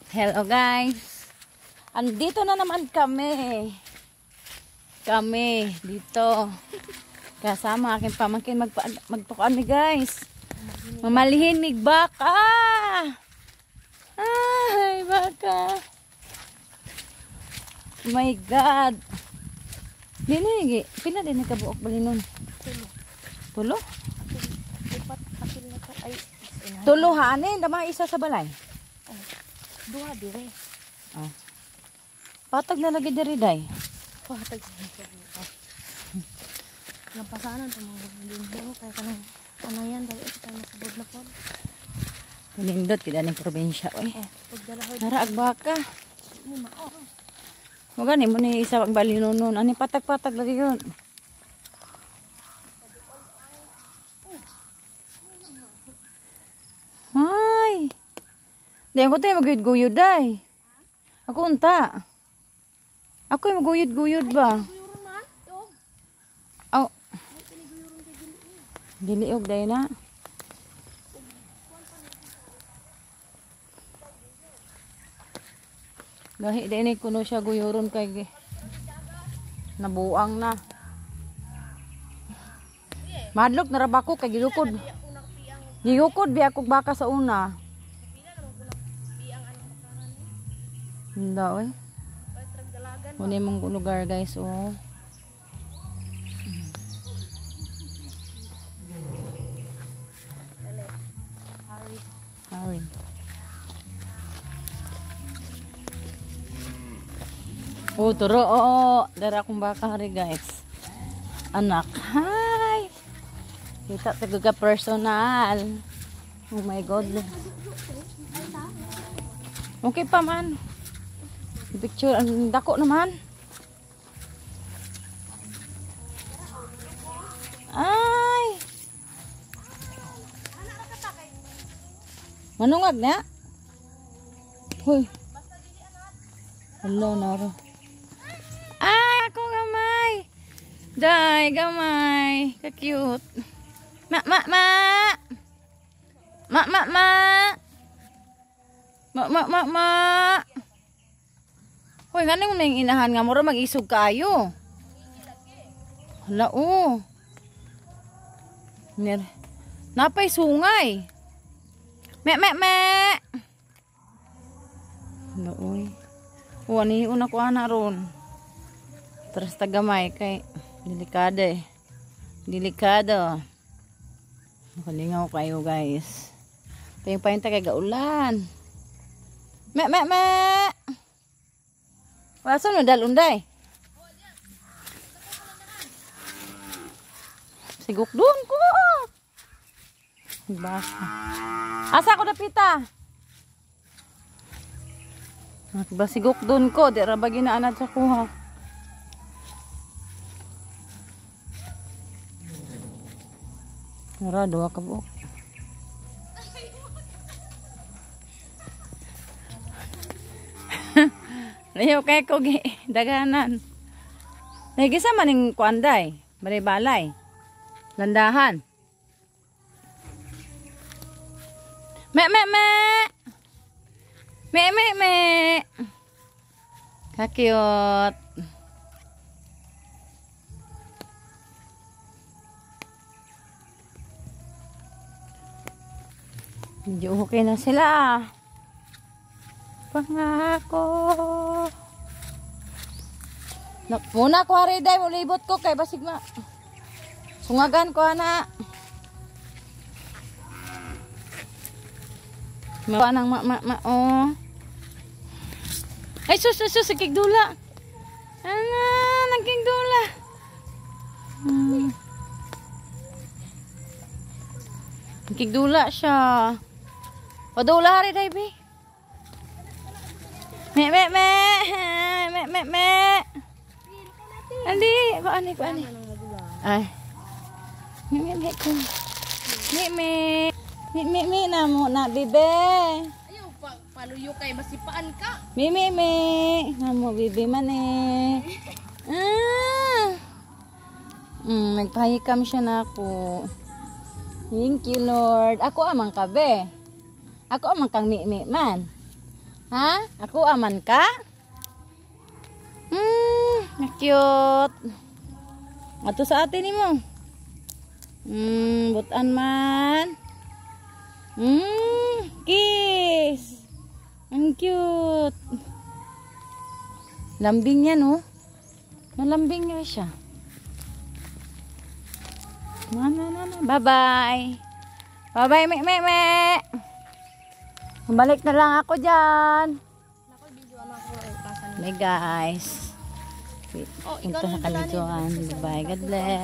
Hello guys. Andito na naman kami. Kami dito. Kasama aking pamangkin magtukan mi guys. Mamalihin mig baka. Ay, baka. Oh my God. Dili, pila din nakabuok balinon. Tulo. Tulo hanin, dama isa sa balay. Duha dire. Oh. Patag na lagi diri day. Patag sa buka. Napasanan to mga lindong kay kanang anayan dali kita masabod na pod. Nindot kita ning probinsya oy. Pagdala hoy. Naraag baka. Ni mao. Mo gani mo ni isa ang balinon ani patag-patag lagi yun. Hay. Di ako tayo maguyod-guyod day. Ako unta. Ako yung maguyod-guyod ba? Oh. Diliog day na. Gahi day ni kuno siya guyuron kay nabuang na. Madlok narabako kay gilukod. Giyukod biya kog baka sa una. Hindi oy. Muna mong lugar guys oh. Hari. Oh turo oh. Dara akong baka hari guys. Anak. Hi. Kita tagaga personal. Oh my God. Okay pa man. Picture ang dako naman. Ay. Manungag na? Hoy. Hello naro. Ay, ako gamay. Day, gamay. Ka-cute. Ma. Hoy, ngani mo na yung inahan nga mura mag-isog kayo. Hala, oh. Napay sungay. Me. Hala, oy. Wanihiun ako ana ron. Terus tagamay kay delikado eh. Delikado. Makalingaw kayo guys. Payong-payong kay gaulan. Me. Wasan no dal unday. Sigok doon ko. Basta. Asa ko dapita? Ba sigok doon ko, di ra ba ginaanad sa kuha. Nara duha ka buok. Layo kay ko daganan. Nagisa maning kuanday, balay. Landahan. Me. Kakyot. Medyo okay na sila. Pangako. Muna ko hari day, mulibot ko kay basig ma. Sungagan ko ana. Mawa nang oh. Ay sus kigdula. Ana, nagkigdula. Kigdula siya. Padula hari day bi. Me. Ali, ko ani. Ay. Me na mo na bibe. Ayaw paluyo kay masipaan ka. Me. Na mo bibe man eh. Nagpahikam siya na ako. Thank you Lord. Ako amang kabe. Ako amang kang mi man. Ha? Ako aman ka? Na-cute. Ato sa atin ni mo. Butan man. Kiss. Ang cute. Lambing yan, oh. Malambing nga siya. Bye-bye. Bye-bye, me. Balik na lang ako dyan. Bye, guys. Ito na kanidyoan. Bye-bye. God bless.